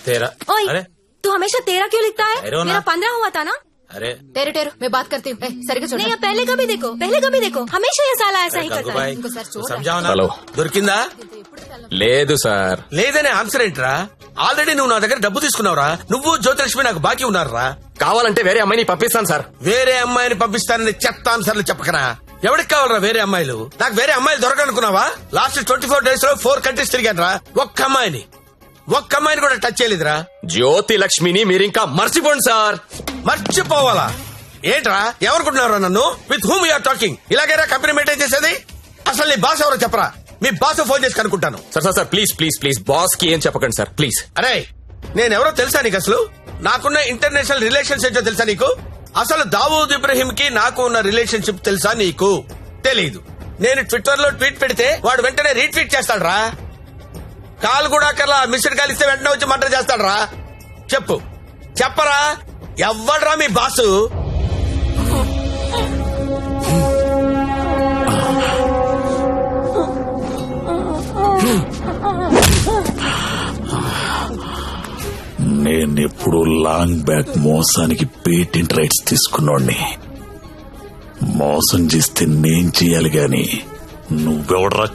तेरा ओए, अरे तू हमेशा तेरा क्यों लिखता है? तेरो ना। मेरा 15 हुआ था ना। अरे टेरो टेरो मैं बात करती हूँ सरिग्गा చూడు नहीं, पहले कभी देखो हमेशा ये साला ऐसा ही करता है। भाई ఇంకోసారి చూడు. समझाओ ना హలో దొరికిందా లేదు సార్. లేదనే ఆన్సర్ ఏంట్రా? ఆల్రెడీ నువ్వు నా దగ్గర డబ్బు తీసుకున్నావురా. నువ్వు జ్యోతిలక్ష్మి నాకు బాకీ ఉన్నారా? కావాలంటే వేరే అమ్మాయిని పంపిస్తాను సార్. వేరే అమ్మాయిని పంపిస్తానని చెత్త ఆన్సర్లు చెప్పకరా. ఎవరికి కావాలరా వేరే అమ్మాయిలు? నాకు వేరే అమ్మాయిలు దొరకనుకున్నావా? లాస్ట్ 24 days లో 4 countries తిరిగాను రా. ఒక్క అమ్మాయిని కూడా టచ్ చేయలేదురా. జ్యోతి లక్ష్మిని మీరింకా మర్చిపోండి సార్. మర్చిపోవాలా ఏంట్రా? ఎవరుకుంటున్నారా నన్ను? With whom you're talking? ఇలాగైనా కంపెనీ మెయింటైన్ చేసేది? అసలు నీ బాస్ ఎవరో చెప్పరా. మీ బాస్ ఫోన్ చేసి కనుక్కుంటాను. Sir sir sir please please please boss కి ఏం చెప్పకండి సార్ ప్లీజ్. అరే నేనెవరో తెలుసా నీకు? అసలు నాకున్న ఇంటర్నేషనల్ రిలేషన్స్ ఏంటో తెలుసా నీకు? అసలు దావూద్ ఇబ్రహీం కి నాకు ఉన్న రిలేషన్షిప్ తెలుసా నీకు? తెలీదు. నేను ట్విట్టర్ లో ట్వీట్ పెడితే వాడు వెంటనే రీట్వీట్ చేస్తాడు రా. కాల్ కూడా అక్కర్లా, మిస్డ్ కాల్ ఇస్తే వెంటనే వచ్చి మర్డర్ చేస్తాడు రా. చెప్పరా ఎవ్వడ్రా మీ బాసు? నేనెప్పుడు లాంగ్ బ్యాక్ మోసానికి పేటెంట్ రైట్స్ తీసుకున్నోడ్ని. మోసం చేస్తే నేను చేయాలి గాని నువ్వెవడరా?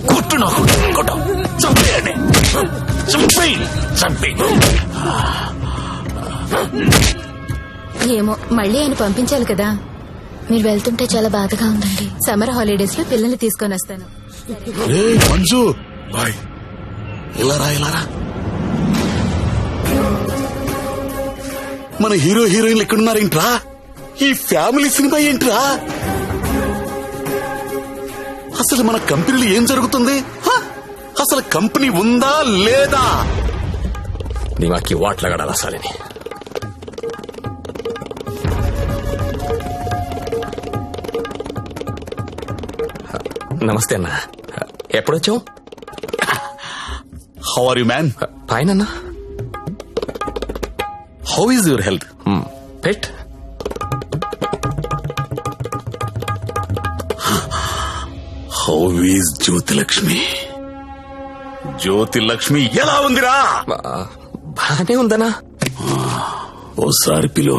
కొట్టు నాకు కొట్టు, చంపేయండి, చంపేయి. ఏమో మళ్ళీ ఆయన పంపించాలి కదా. మీరు వెళ్తుంటే చాలా బాధగా ఉందండి. సమ్మర్ హాలిడేస్ లో పిల్లల్ని తీసుకొని వస్తాను. మంజు బాయ్, ఇలారా. మన హీరో హీరోయిన్లు ఎక్కడున్నారేంట్రా? ఈ ఫ్యామిలీ సినిమా ఏంట్రా? అసలు మన కంపెనీలో ఏం జరుగుతుంది? అసలు కంపెనీ ఉందా లేదా? దిమాకి వాట్లాగడాలా సాలని. నమస్తే అన్న, ఎప్పుడొచ్చావు? How are you man? Fine అన్న. How is your health? పెట్ హౌ ఈజ్ జ్యోతిలక్ష్మి? జ్యోతిలక్ష్మి ఎలా ఉందిరా? బానే ఉందనా? ఓసారి పిలో.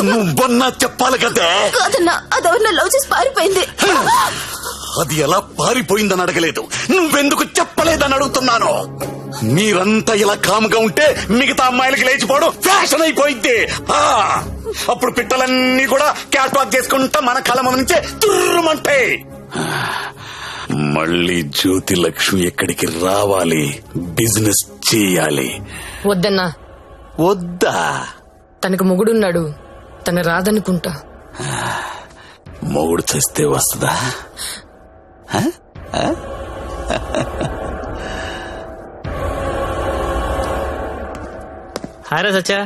నువ్వన్నా చెప్పాలి కదా. కాదన్నా, అదెవరినో లవ్ చేసి పారిపోయింది. అది ఎలా పారిపోయిందని అడగలేదు, నువ్వెందుకు చెప్పలేదని అడుగుతున్నాను. మీరంతా ఇలా కామ్గా ఉంటే మిగతా అమ్మాయిలకి లేచిపోవడం ఫ్యాషన్ అయిపోయింది. అప్పుడు పిట్టలన్నీ కూడా క్యాట్ వాక్ చేసుకుంటా మన కళ్ళ ముందు నుంచే తుర్రుమంటాయి. మళ్ళీ జ్యోతి లక్ష్మి ఎక్కడికి రావాలి, బిజినెస్ చేయాలి. వద్దన్నా. వద్దా? తనకు మొగుడున్నాడు, తను రాదనుకుంటా. మొగుడు చేస్తే వస్తుందా? హారా సచ్చా,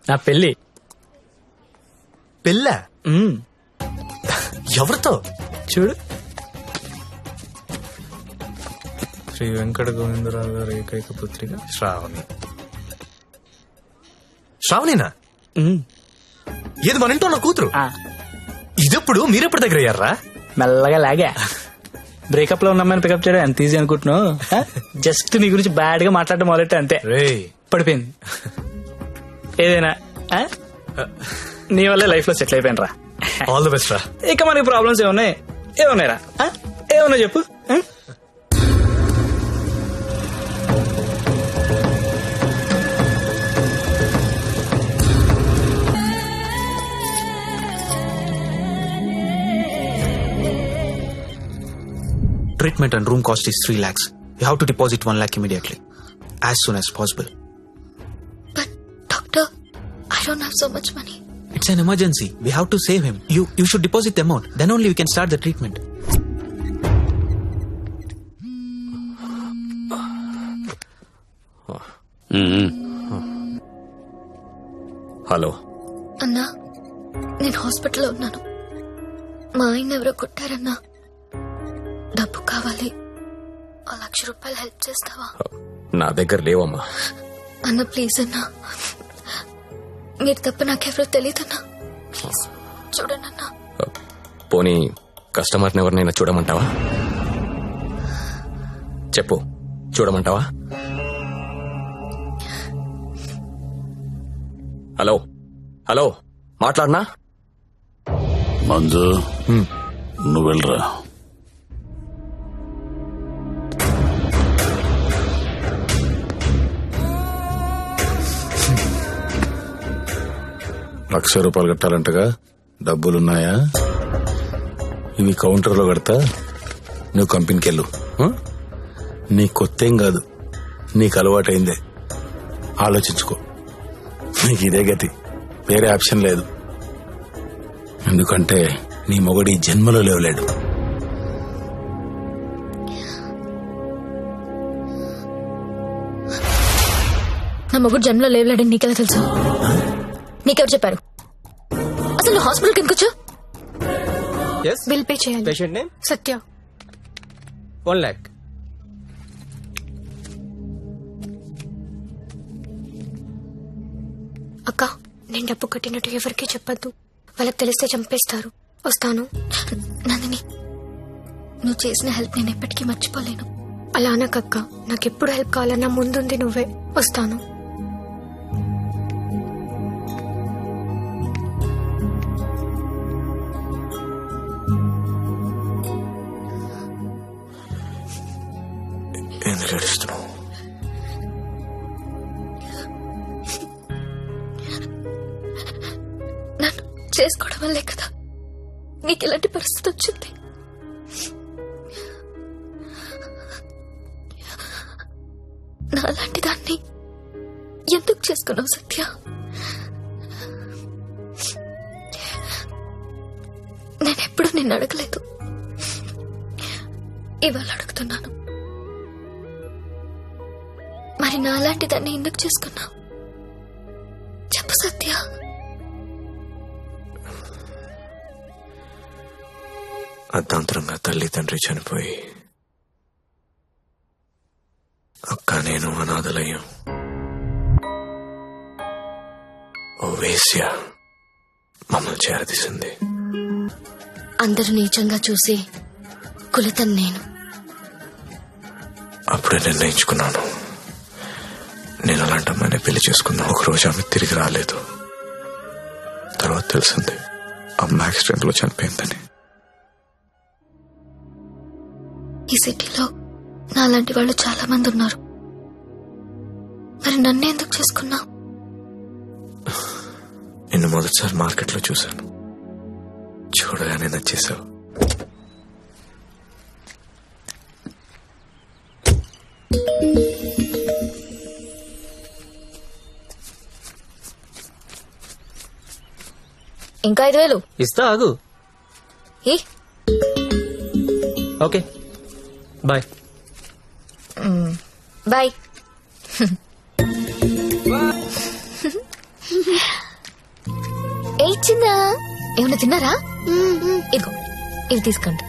నా పెళ్ళి. పెళ్ళా? ఎవరితో? చూడు, శ్రీ వెంకట గోవిందరావు గారి ఏకైక పుత్రిక శ్రావణి. శ్రావణినా? ఏది మన ఇంట్లో నా కూతురు? ఇదెప్పుడు మీరెప్పుడు దగ్గర అయ్యారా? మెల్లగా లాగా. బ్రేకప్ లో ఉన్నమ్మని పికప్ చేయడం ఎంత ఈజీ అనుకుంటున్నావు? జస్ట్ నీ గురించి బ్యాడ్ గా మాట్లాడడం మొదలెట్టే అంతే, పడిపోయింది. ఏదైనా నీ వల్లే లైఫ్ లో సెటిల్ అయిపోయిన రా. ఆల్ ది బెస్ట్ రా. ఇక మనకి ప్రాబ్లమ్స్ ఏమున్నాయి రా? ఏమున్నాయి చెప్పు. Treatment and room cost is 3 lakhs. You have to deposit 1 lakh immediately, as soon as possible. But doctor, I don't have so much money. It's an emergency. We have to save him. You should deposit the amount. Then only we can start the treatment. Hello అన్నా నేను హాస్పిటల్లో ఉన్నాను. మా ఆయన ఎవరో కొట్టారన్నా. డబ్బు కావాలి. 1,00,000 రూపాయలు హెల్ప్ చేస్తావా? నా దగ్గర లేవమ్మా. అన్న ప్లీజ్ అన్నా, మీరు తప్ప నాకెవరో తెలియదన్నా. ప్లీజ్ చూడండి అన్నా. పోనీ కస్టమర్ని ఎవరినైనా చూడమంటావా? చెప్పు, చూడమంటావా? హలో హలో, మాట్లాడనా? మంజు నువ్వు వెళ్ళరా. ₹1,00,000 కట్టాలంటగా, డబ్బులున్నాయా? ఇవి కౌంటర్లో కడతా, నువ్వు కంపెనీకి వెళ్ళు. నీ కొత్తేం కాదు, నీకు అలవాటైందే. ఆలోచించుకో, నీకు ఇదే గతి, వేరే ఆప్షన్ లేదు. ఎందుకంటే నీ మొగడి జన్మలో లేవలేడు. నా మొగుడు జన్మలో లేవలేడని నీకెలా తెలుసు? నీకెవరు చెప్పారు? అసలు నువ్వు హాస్పిటల్కి ఎందుకు వచ్చావు? బిల్ పే చేయాలి. పేషెంట్ నేమ్ సత్య. 1 lakh. అక్క, నేను డబ్బు కట్టినట్టు ఎవరికీ చెప్పొద్దు. వాళ్ళకి తెలిస్తే చంపేస్తారు. వస్తాను. నందిని, నువ్వు చేసిన హెల్ప్ నేను ఎప్పటికీ మర్చిపోలేను. అలా అనకక్క, నాకెప్పుడు హెల్ప్ కావాలన్నా ముందుంది నువ్వే. వస్తాను. ఎందుకు ఏడుస్తున్నావు? నన్ను చేసుకోవడం వల్లే కదా నీకు ఇలాంటి పరిస్థితి వచ్చింది. నాలాంటి దాన్ని ఎందుకు చేసుకున్నావు సత్య? నేనెప్పుడు నిన్ను అడగలేదు, ఇవాళ అడుగుతున్నాను. మరి నాలాంటి దాన్ని ఎందుకు చేసుకున్నావు? చెప్పు సత్య. అర్ధాంతరంగా తల్లి తండ్రి చనిపోయి అక్క నేను అనాథలయ్యాం. ఓ వేశ్య మమ్మల్ని చేరదీసింది. అందరూ నీచంగా చూసి కులతను నేను. అప్పుడే నిర్ణయించుకున్నాను, నేను అలాంటి అమ్మాయిని పెళ్లి చేసుకున్నా. ఒకరోజు ఆమె తిరిగి రాలేదు. తర్వాత తెలిసింది అమ్మ యాక్సిడెంట్ లో చనిపోయిందని. ఈ సిటీలో నాలాంటి వాళ్ళు చాలా మంది ఉన్నారు. మరి నన్ను ఎందుకు చేసుకున్నావు? నిన్ను మొదటిసారి మార్కెట్లో చూశాను, చూడగానే నచ్చేసావు. ఇంకా 5,000 ఇస్తా, ఆగు. ఏ ఓకే, బాయ్. బాయ్. ఏ చిన్నా, ఏమన్నా తిన్నారా? ఇదిగో ఇవి తీసుకోండి.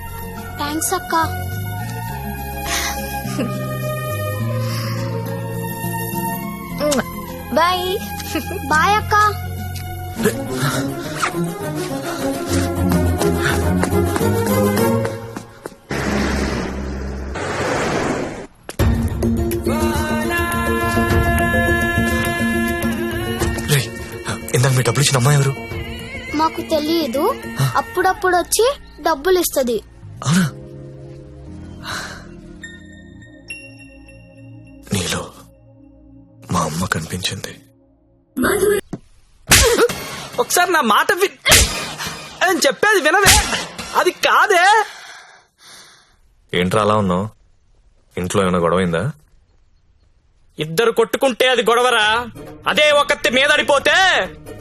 థ్యాంక్స్ అక్క. బాయ్. బాయ్ అక్క. ఇందాక మీ డబ్బులు ఇచ్చిన అమ్మాయి ఎవరు? మాకు తెలియదు, అప్పుడప్పుడు వచ్చి డబ్బులు ఇస్తుంది. అవునా? నీలో మా అమ్మ కనిపించింది. ఒకసారి నా మాట అని చెప్పేది వినవే. అది కాదే. ఏంట్రా అలా ఉన్నావు? ఇంట్లో ఏమైనా గొడవైందా? ఇద్దరు కొట్టుకుంటే అది గొడవరా? అదే ఒకత్తి మీదడిపోతే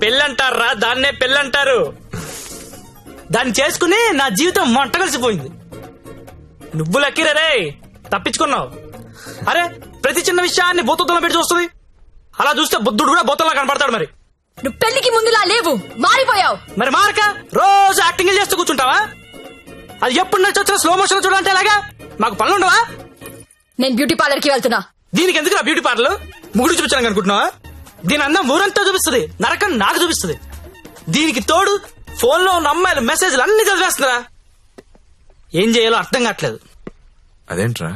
పెళ్ళంటారా? దాన్నే పెళ్ళంటారు. దాన్ని చేసుకుని నా జీవితం మంట కలిసిపోయింది. నువ్వు లక్కీరే, తప్పించుకున్నావు. అరే, ప్రతి చిన్న విషయాన్ని భూతత్వంలో పెట్టి చూస్తుంది. అలా చూస్తే బుద్ధుడు కూడా బొత్తలా కనపడతాడు. మరి నువ్వు పెళ్లికి ముందులా లేవు, మారిపోయావు. మరి మారక రోజు యాక్టింగ్ చేస్తూ కూర్చుంటావా? అది ఎప్పుడు నచ్చి వచ్చిన స్లో మోషన్ చూడాలంటే ఎలాగా? మాకు పనులు ఉండవా? నేను బ్యూటీ పార్లర్ కి వెళ్తున్నా. దీనికి ఎందుకు బ్యూటీ పార్లర్? ముగుడు చూపించాను అనుకుంటున్నావా? దీని అందం ఊరంతా చూపిస్తుంది, నరకం నాకు చూపిస్తుంది. దీనికి తోడు ఫోన్ లో ఉన్న అమ్మాయిల మెసేజ్లు అన్ని చదివేస్తుందా? ఏం చేయాలో అర్థం కావట్లేదు. అదేంట్రా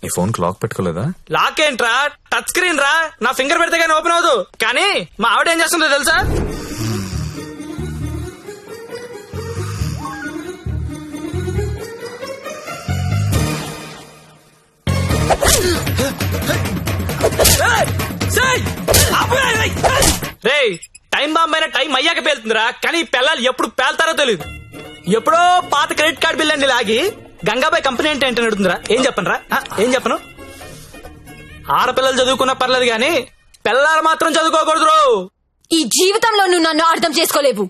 నీ ఫోన్ కి లాక్ పెట్టుకోలేదా? లాక్ ఏంట్రా, టచ్ స్క్రీన్ రా. నా ఫింగర్ పెడితే కానీ ఓపెన్ అవ్వదు. కానీ మా ఆవిడ ఏం చేస్తుందో తెలుసా? రే, టైం బాంబ్ అయినా టైం అయ్యాక పేలుతుందిరా. కానీ ఈ పిల్లలు ఎప్పుడు పేల్తారో తెలియదు. ఎప్పుడో పాత క్రెడిట్ కార్డు బిల్ అండి లాగి గంగాబాయ్ కంపెనీ అంటే ఏంటని అడుగుతుందిరా. ఏం చెప్పను? ఏం చెప్పను? ఆడపిల్లలు చదువుకున్నా పర్లేదు గాని పిల్లలు మాత్రం చదువుకోకూడదు. ఈ జీవితంలో నువ్వు నన్ను అర్థం చేసుకోలేవు.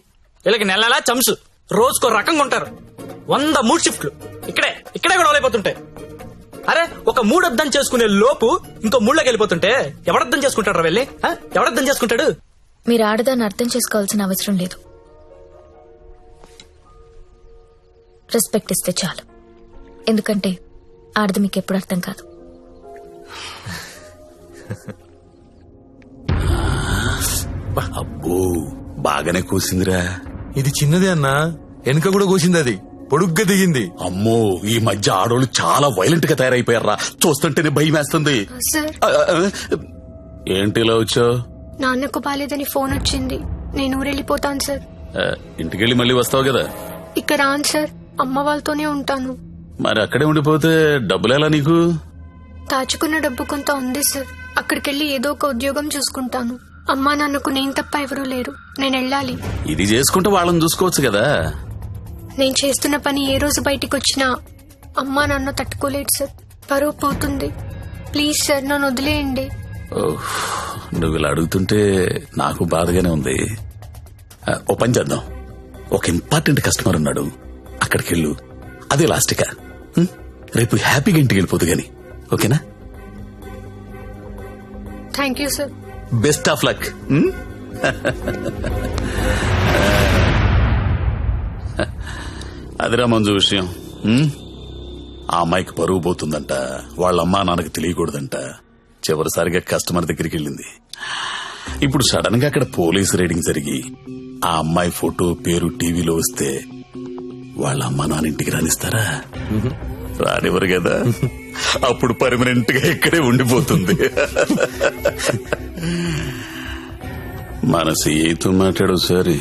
వీళ్ళకి నెలలా చంసు, రోజుకో రకంగా ఉంటారు. 100 మూడు షిఫ్ట్లు ఇక్కడే కూడా అయిపోతుంటాయి. అరే, ఒక మూడు అర్థం చేసుకునే లోపు ఇంకో మూడులోకి వెళ్ళిపోతుంటే ఎవడర్థం చేసుకుంటాడు వెళ్ళి? ఎవడర్థం చేసుకుంటాడు? మీరు ఆడదాన్ని అర్థం చేసుకోవాల్సిన అవసరం లేదు. రెస్పెక్ట్ ఇస్తే చాలు. ఎందుకంటే ఆడది మీకు ఎప్పుడు అర్థం కాదు. అబ్బో బాగానే కూసిందిరా. ఇది చిన్నదే అన్నా, వెనుక కూడా కోసింది, అది పొడుగ్గా దిగింది. అమ్మో ఈ మధ్య ఆడోళ్ళు చాలా వైలెంట్ గా తయారైపోయారా, చూస్తుంటేనే భయం వేస్తుంది. సార్, ఏంటి ఇలా వచ్చావు? నాన్నకు బాలేదని ఫోన్ వచ్చింది. నేను ఊరెళ్ళిపోతాను సార్. ఇంటికెళ్ళి మళ్ళీ వస్తావు కదా? ఇక్కడ రాను సార్, అమ్మ వాళ్ళతోనే ఉంటాను. మరి అక్కడే ఉండిపోతే డబ్బులు ఎలా నీకు? దాచుకున్న డబ్బు కొంత ఉంది సార్. అక్కడికెళ్ళి ఏదో ఒక ఉద్యోగం చూసుకుంటాను. అమ్మా నాన్నకు నేను తప్ప ఎవరూ లేరు. నేను వెళ్ళాలి. ఇది చేసుకుంటే వాళ్ళని చూసుకోవచ్చు కదా. నేను చేస్తున్న పని ఏ రోజు బయటికి వచ్చినా అమ్మా నాన్న తట్టుకోలేడు సార్. పరువు పోతుంది. ప్లీజ్ సార్, నన్ను వదిలేయండి. నువ్వు ఇలా అడుగుతుంటే నాకు బాధగానే ఉంది. ఓ పని చేద్దాం, ఒక ఇంపార్టెంట్ కస్టమర్ ఉన్నాడు, అక్కడికెళ్ళు. అదే లాస్ట్గా రేపు హ్యాపీగా ఇంటికి వెళ్ళిపోదు గాని, ఓకేనా? Thank you sir. Best of luck. అదిరా మంజు విషయం. ఆ అమ్మాయికి పరువు పోతుందంట, వాళ్ళ అమ్మా నాన్నకి తెలియకూడదంట. చివరిసారిగా కస్టమర్ దగ్గరికి వెళ్ళింది. ఇప్పుడు సడన్ గా అక్కడ పోలీసు రైడింగ్ జరిగి ఆ అమ్మాయి ఫోటో పేరు టీవీలో వస్తే వాళ్ళ అమ్మా నాన్న ఇంటికి రానిస్తారా? రానివ్వరు కదా. అప్పుడు పర్మనెంట్ గా ఇక్కడే ఉండిపోతుంది. మన సీఏతో మాట్లాడు సరే.